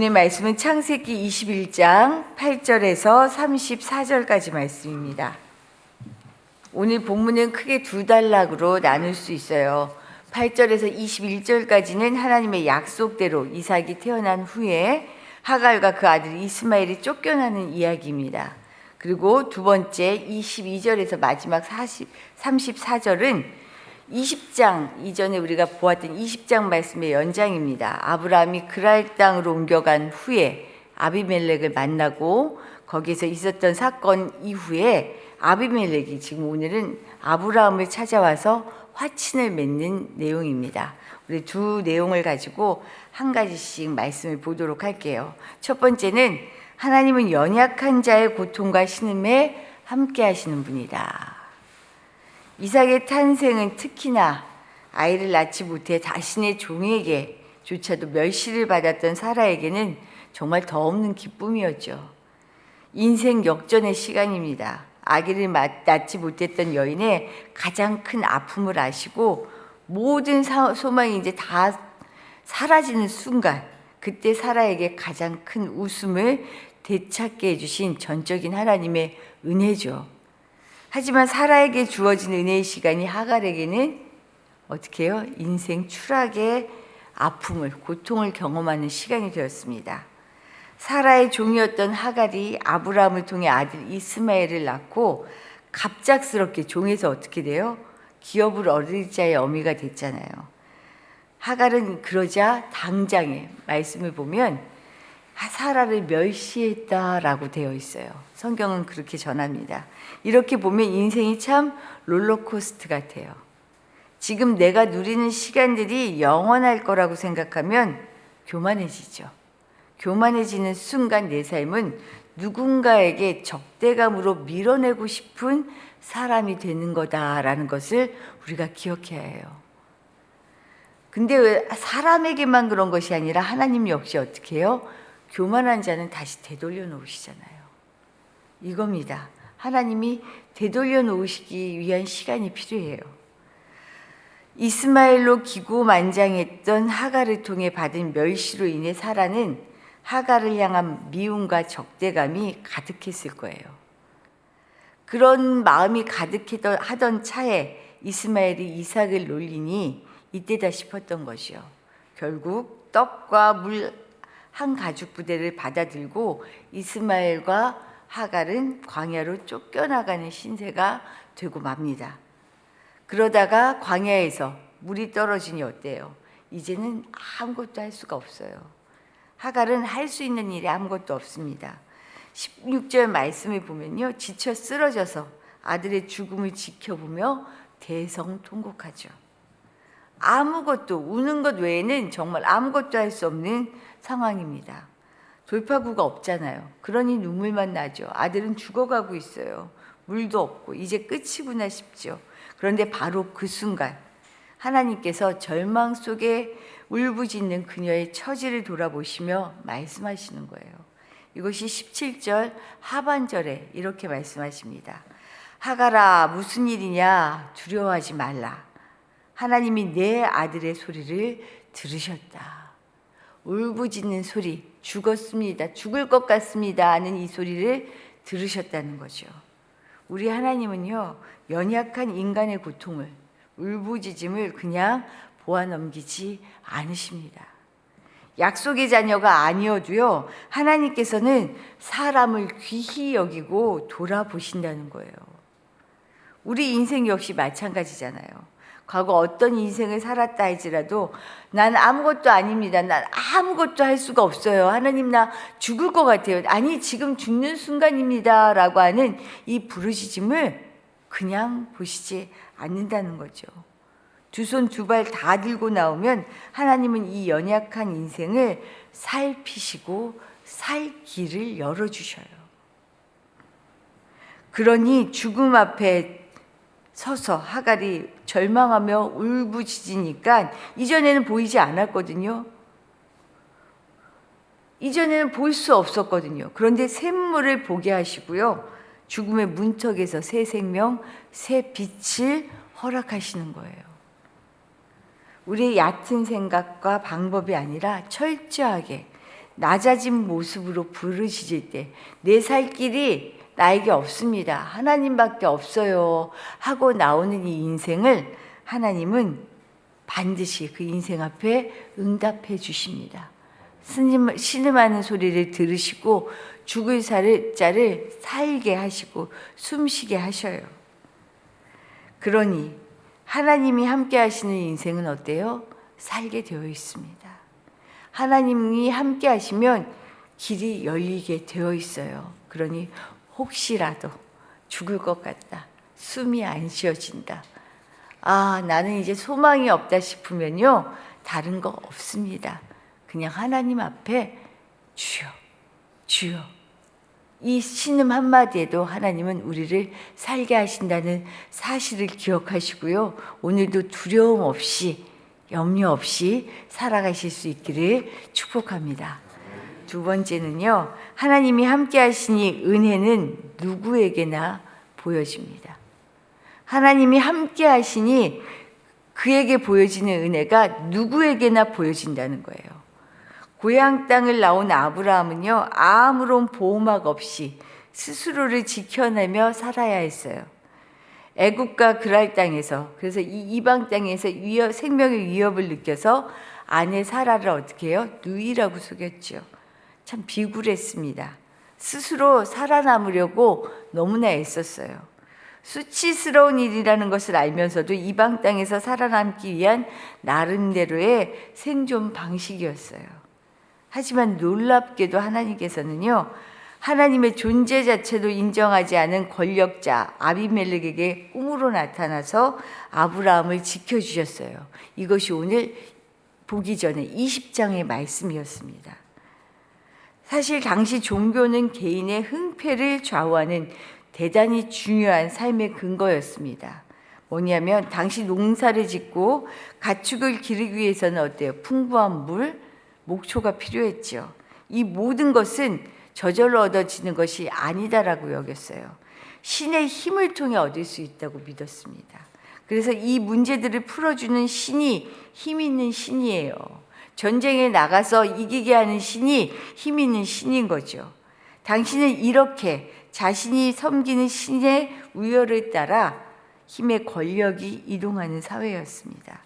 오늘 말씀은 창세기 21장 8절에서 34절까지 말씀입니다. 오늘 본문은 크게 두 단락으로 나눌 수 있어요. 8절에서 21절까지는 하나님의 약속대로 이삭이 태어난 후에 하갈과 그 아들 이스마엘이 쫓겨나는 이야기입니다. 그리고 두 번째 22절에서 마지막 34절은 20장 이전에 우리가 보았던 20장 말씀의 연장입니다. 아브라함이 그랄 땅으로 옮겨간 후에 아비멜렉을 만나고 거기에서 있었던 사건 이후에 아비멜렉이 지금 오늘은 아브라함을 찾아와서 화친을 맺는 내용입니다. 우리 두 내용을 가지고 한 가지씩 말씀을 보도록 할게요. 첫 번째는 하나님은 연약한 자의 고통과 신음에 함께 하시는 분이다. 이삭의 탄생은 특히나 아이를 낳지 못해 자신의 종에게조차도 멸시를 받았던 사라에게는 정말 더 없는 기쁨이었죠. 인생 역전의 시간입니다. 아기를 낳지 못했던 여인의 가장 큰 아픔을 아시고 모든 소망이 이제 다 사라지는 순간, 그때 사라에게 가장 큰 웃음을 되찾게 해주신 전적인 하나님의 은혜죠. 하지만 사라에게 주어진 은혜의 시간이 하갈에게는 어떻게 해요? 인생 추락의 아픔을, 고통을 경험하는 시간이 되었습니다. 사라의 종이었던 하갈이 아브라함을 통해 아들 이스마엘을 낳고 갑작스럽게 종에서 어떻게 돼요? 기업을 얻을 자의 어미가 됐잖아요. 하갈은 그러자 당장에 말씀을 보면 사라를 멸시했다라고 되어 있어요. 성경은 그렇게 전합니다. 이렇게 보면 인생이 참 롤러코스터 같아요. 지금 내가 누리는 시간들이 영원할 거라고 생각하면 교만해지죠. 교만해지는 순간 내 삶은 누군가에게 적대감으로 밀어내고 싶은 사람이 되는 거다라는 것을 우리가 기억해야 해요. 근데 왜 사람에게만 그런 것이 아니라 하나님 역시 어떻게 해요? 교만한 자는 다시 되돌려 놓으시잖아요. 이겁니다. 하나님이 되돌려 놓으시기 위한 시간이 필요해요. 이스마엘로 기고만장했던 하갈을 통해 받은 멸시로 인해 사라는 하갈을 향한 미움과 적대감이 가득했을 거예요. 그런 마음이 가득하던 차에 이스마엘이 이삭을 놀리니 이때다 싶었던 것이요. 결국 떡과 물 한 가죽 부대를 받아들고 이스마엘과 하갈은 광야로 쫓겨나가는 신세가 되고 맙니다. 그러다가 광야에서 물이 떨어지니 어때요? 이제는 아무것도 할 수가 없어요. 하갈은 할 수 있는 일이 아무것도 없습니다. 16절 말씀을 보면요, 지쳐 쓰러져서 아들의 죽음을 지켜보며 대성통곡하죠. 아무것도, 우는 것 외에는 정말 아무것도 할 수 없는 상황입니다. 돌파구가 없잖아요. 그러니 눈물만 나죠. 아들은 죽어가고 있어요. 물도 없고 이제 끝이구나 싶죠. 그런데 바로 그 순간 하나님께서 절망 속에 울부짖는 그녀의 처지를 돌아보시며 말씀하시는 거예요. 이것이 17절 하반절에 이렇게 말씀하십니다. 하갈아, 무슨 일이냐? 두려워하지 말라. 하나님이 내 아들의 소리를 들으셨다. 울부짖는 소리, 죽었습니다, 죽을 것 같습니다 하는 이 소리를 들으셨다는 거죠. 우리 하나님은요, 연약한 인간의 고통을, 울부짖음을 그냥 보아 넘기지 않으십니다. 약속의 자녀가 아니어도요, 하나님께서는 사람을 귀히 여기고 돌아보신다는 거예요. 우리 인생 역시 마찬가지잖아요. 과거 어떤 인생을 살았다 할지라도 난 아무것도 아닙니다. 난 아무것도 할 수가 없어요. 하나님, 나 죽을 것 같아요. 아니, 지금 죽는 순간입니다 라고 하는 이 부르짖음을 그냥 보시지 않는다는 거죠. 두 손 두 발 다 들고 나오면 하나님은 이 연약한 인생을 살피시고 살 길을 열어주셔요. 그러니 죽음 앞에 서서 하갈이 절망하며 울부짖으니까 이전에는 보이지 않았거든요. 이전에는 볼 수 없었거든요. 그런데 샘물을 보게 하시고요, 죽음의 문턱에서 새 생명, 새 빛을 허락하시는 거예요. 우리의 얕은 생각과 방법이 아니라 철저하게 낮아진 모습으로 부르짖을 때 내 살 길이 나에게 없습니다. 하나님밖에 없어요 하고 나오는 이 인생을 하나님은 반드시 그 인생 앞에 응답해 주십니다. 신음하는 소리를 들으시고 죽을 자를 살게 하시고 숨쉬게 하셔요. 그러니 하나님이 함께 하시는 인생은 어때요? 살게 되어 있습니다. 하나님이 함께 하시면 길이 열리게 되어 있어요. 그러니 혹시라도 죽을 것 같다, 숨이 안 쉬어진다, 나는 이제 소망이 없다 싶으면요, 다른 거 없습니다. 그냥 하나님 앞에 주여, 주여, 이 신음 한마디에도 하나님은 우리를 살게 하신다는 사실을 기억하시고요, 오늘도 두려움 없이 염려 없이 살아가실 수 있기를 축복합니다. 두 번째는요, 하나님이 함께 하시니 은혜는 누구에게나 보여집니다. 하나님이 함께 하시니 그에게 보여지는 은혜가 누구에게나 보여진다는 거예요. 고향 땅을 나온 아브라함은요, 아무런 보호막 없이 스스로를 지켜내며 살아야 했어요. 애국과 그랄 땅에서, 그래서 이 이방 땅에서 생명의 위협을 느껴서 아내 사라를 어떻게 해요? 누이라고 속였죠. 참 비굴했습니다. 스스로 살아남으려고 너무나 애썼어요. 수치스러운 일이라는 것을 알면서도 이방 땅에서 살아남기 위한 나름대로의 생존 방식이었어요. 하지만 놀랍게도 하나님께서는요, 하나님의 존재 자체도 인정하지 않은 권력자 아비멜렉에게 꿈으로 나타나서 아브라함을 지켜주셨어요. 이것이 오늘 보기 전에 20장의 말씀이었습니다. 사실 당시 종교는 개인의 흥패를 좌우하는 대단히 중요한 삶의 근거였습니다. 뭐냐면 당시 농사를 짓고 가축을 기르기 위해서는 어때요? 풍부한 물, 목초가 필요했죠. 이 모든 것은 저절로 얻어지는 것이 아니다라고 여겼어요. 신의 힘을 통해 얻을 수 있다고 믿었습니다. 그래서 이 문제들을 풀어주는 신이 힘 있는 신이에요. 전쟁에 나가서 이기게 하는 신이 힘 있는 신인 거죠. 당신은 이렇게 자신이 섬기는 신의 우열을 따라 힘의 권력이 이동하는 사회였습니다.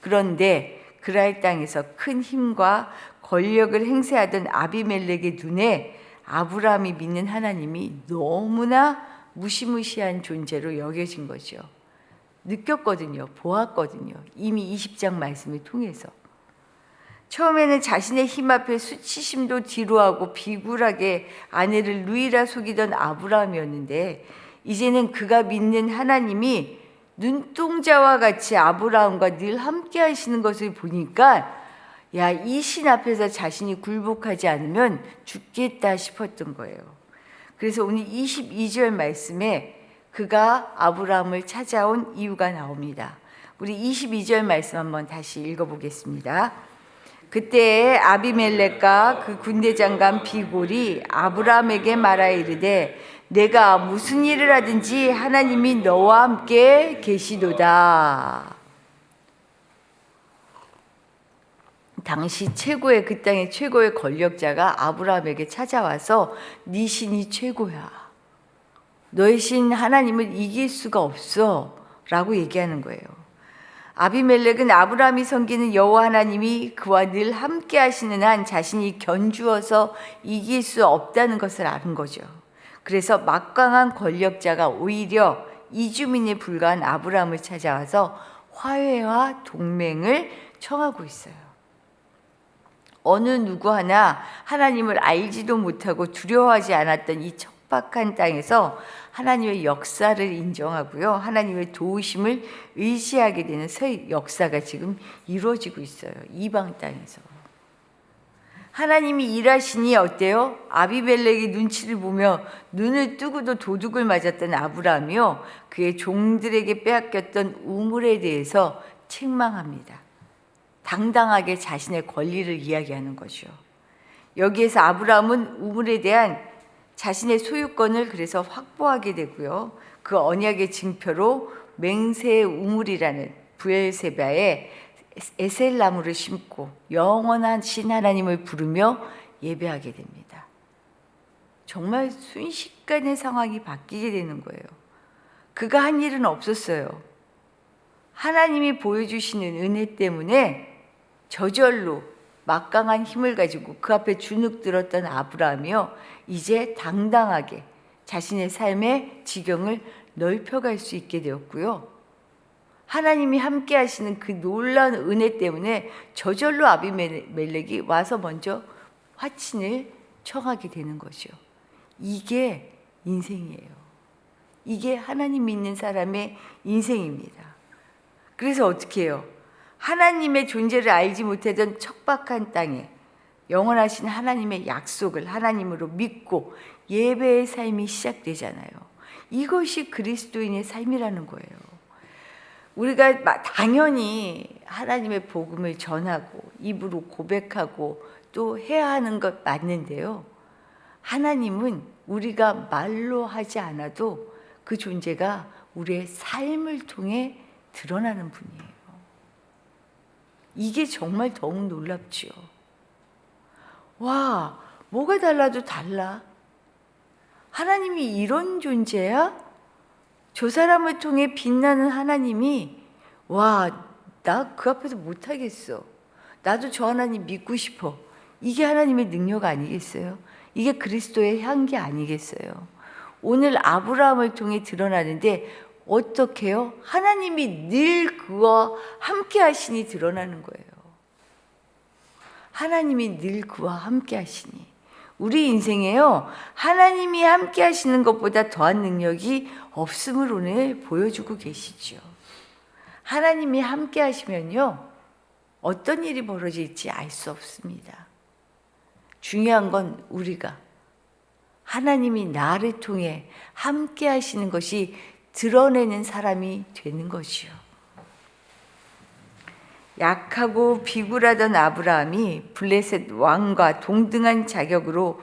그런데 그랄 땅에서 큰 힘과 권력을 행사하던 아비멜렉의 눈에 아브라함이 믿는 하나님이 너무나 무시무시한 존재로 여겨진 거죠. 느꼈거든요. 보았거든요. 이미 20장 말씀을 통해서. 처음에는 자신의 힘 앞에 수치심도 뒤로하고 비굴하게 아내를 누이라 속이던 아브라함이었는데, 이제는 그가 믿는 하나님이 눈동자와 같이 아브라함과 늘 함께 하시는 것을 보니까 이 신 앞에서 자신이 굴복하지 않으면 죽겠다 싶었던 거예요. 그래서 오늘 22절 말씀에 그가 아브라함을 찾아온 이유가 나옵니다. 우리 22절 말씀 한번 다시 읽어보겠습니다. 그때 아비멜렉과 그 군대 장관 비골이 아브라함에게 말하여 이르되 내가 무슨 일을 하든지 하나님이 너와 함께 계시도다. 당시 그 땅의 최고의 권력자가 아브라함에게 찾아와서 네 신이 최고야, 너의 신 하나님을 이길 수가 없어 라고 얘기하는 거예요. 아비멜렉은 아브라함이 섬기는 여호와 하나님이 그와 늘 함께 하시는 한 자신이 견주어서 이길 수 없다는 것을 아는 거죠. 그래서 막강한 권력자가 오히려 이주민에 불과한 아브라함을 찾아와서 화해와 동맹을 청하고 있어요. 어느 누구 하나 하나님을 알지도 못하고 두려워하지 않았던 이 척박한 땅에서 하나님의 역사를 인정하고요, 하나님의 도우심을 의지하게 되는 새 역사가 지금 이루어지고 있어요. 이방 땅에서 하나님이 일하시니 어때요? 아비멜렉의 눈치를 보며 눈을 뜨고도 도둑을 맞았던 아브라함이요, 그의 종들에게 빼앗겼던 우물에 대해서 책망합니다. 당당하게 자신의 권리를 이야기하는 거죠. 여기에서 아브라함은 우물에 대한 자신의 소유권을 그래서 확보하게 되고요, 그 언약의 징표로 맹세의 우물이라는 부엘세바에 에셀나무를 심고 영원한 신 하나님을 부르며 예배하게 됩니다. 정말 순식간에 상황이 바뀌게 되는 거예요. 그가 한 일은 없었어요. 하나님이 보여주시는 은혜 때문에 저절로 막강한 힘을 가지고 그 앞에 주눅 들었던 아브라함이요, 이제 당당하게 자신의 삶의 지경을 넓혀갈 수 있게 되었고요. 하나님이 함께 하시는 그 놀라운 은혜 때문에 저절로 아비멜렉이 와서 먼저 화친을 청하게 되는 것이요. 이게 인생이에요. 이게 하나님 믿는 사람의 인생입니다. 그래서 어떻게 해요? 하나님의 존재를 알지 못하던 척박한 땅에 영원하신 하나님의 약속을 하나님으로 믿고 예배의 삶이 시작되잖아요. 이것이 그리스도인의 삶이라는 거예요. 우리가 당연히 하나님의 복음을 전하고 입으로 고백하고 또 해야 하는 것 맞는데요. 하나님은 우리가 말로 하지 않아도 그 존재가 우리의 삶을 통해 드러나는 분이에요. 이게 정말 더욱 놀랍지요. 와, 뭐가 달라도 달라. 하나님이 이런 존재야? 저 사람을 통해 빛나는 하나님이, 와, 나 그 앞에서 못하겠어. 나도 저 하나님 믿고 싶어. 이게 하나님의 능력 아니겠어요? 이게 그리스도의 향기 아니겠어요? 오늘 아브라함을 통해 드러나는데 어떻게 해요? 하나님이 늘 그와 함께 하시니 드러나는 거예요. 하나님이 늘 그와 함께 하시니. 우리 인생에요, 하나님이 함께 하시는 것보다 더한 능력이 없음을 오늘 보여주고 계시죠. 하나님이 함께 하시면요, 어떤 일이 벌어질지 알 수 없습니다. 중요한 건 우리가 하나님이 나를 통해 함께 하시는 것이 드러내는 사람이 되는 것이요. 약하고 비굴하던 아브라함이 블레셋 왕과 동등한 자격으로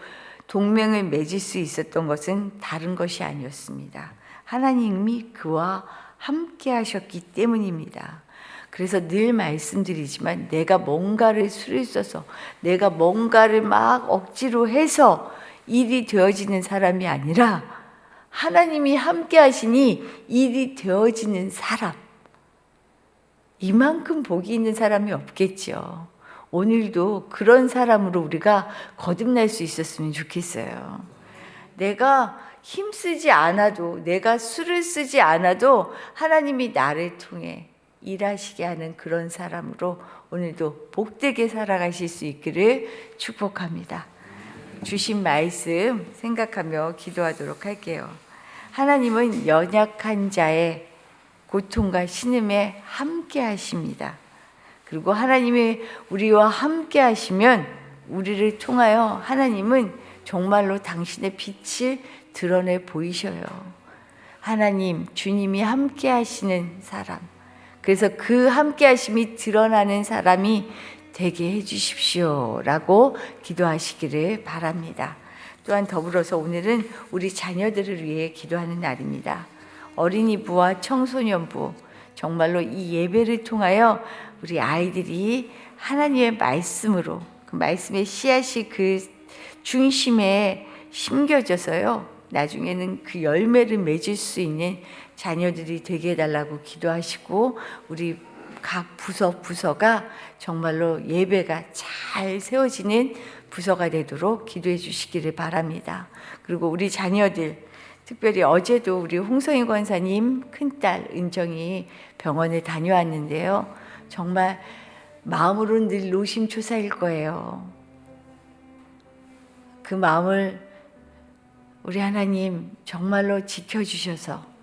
동맹을 맺을 수 있었던 것은 다른 것이 아니었습니다. 하나님이 그와 함께 하셨기 때문입니다. 그래서 늘 말씀드리지만 내가 뭔가를 수를 써서 내가 뭔가를 막 억지로 해서 일이 되어지는 사람이 아니라 하나님이 함께 하시니 일이 되어지는 사람, 이만큼 복이 있는 사람이 없겠죠. 오늘도 그런 사람으로 우리가 거듭날 수 있었으면 좋겠어요. 내가 힘쓰지 않아도, 내가 수를 쓰지 않아도 하나님이 나를 통해 일하시게 하는 그런 사람으로 오늘도 복되게 살아가실 수 있기를 축복합니다. 주신 말씀 생각하며 기도하도록 할게요. 하나님은 연약한 자의 고통과 신음에 함께 하십니다. 그리고 하나님이 우리와 함께 하시면 우리를 통하여 하나님은 정말로 당신의 빛을 드러내 보이셔요. 하나님, 주님이 함께 하시는 사람, 그래서 그 함께 하심이 드러나는 사람이 되게 해주십시오 라고 기도하시기를 바랍니다. 또한 더불어서 오늘은 우리 자녀들을 위해 기도하는 날입니다. 어린이부와 청소년부, 정말로 이 예배를 통하여 우리 아이들이 하나님의 말씀으로 그 말씀의 씨앗이 그 중심에 심겨져서요, 나중에는 그 열매를 맺을 수 있는 자녀들이 되게 해달라고 기도하시고, 우리 각 부서가 정말로 예배가 잘 세워지는 부서가 되도록 기도해 주시기를 바랍니다. 그리고 우리 자녀들, 특별히 어제도 우리 홍성희 권사님 큰딸 은정이 병원에 다녀왔는데요, 정말 마음으로는 늘 노심초사일 거예요. 그 마음을 우리 하나님 정말로 지켜주셔서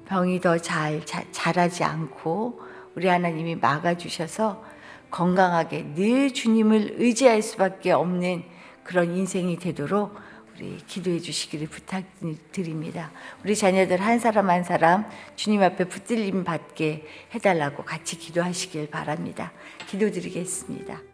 병이 더 자라지 않고 우리 하나님이 막아주셔서 건강하게 늘 주님을 의지할 수밖에 없는 그런 인생이 되도록 우리 기도해 주시기를 부탁드립니다. 우리 자녀들 한 사람 한 사람 주님 앞에 붙들림 받게 해달라고 같이 기도하시길 바랍니다. 기도드리겠습니다.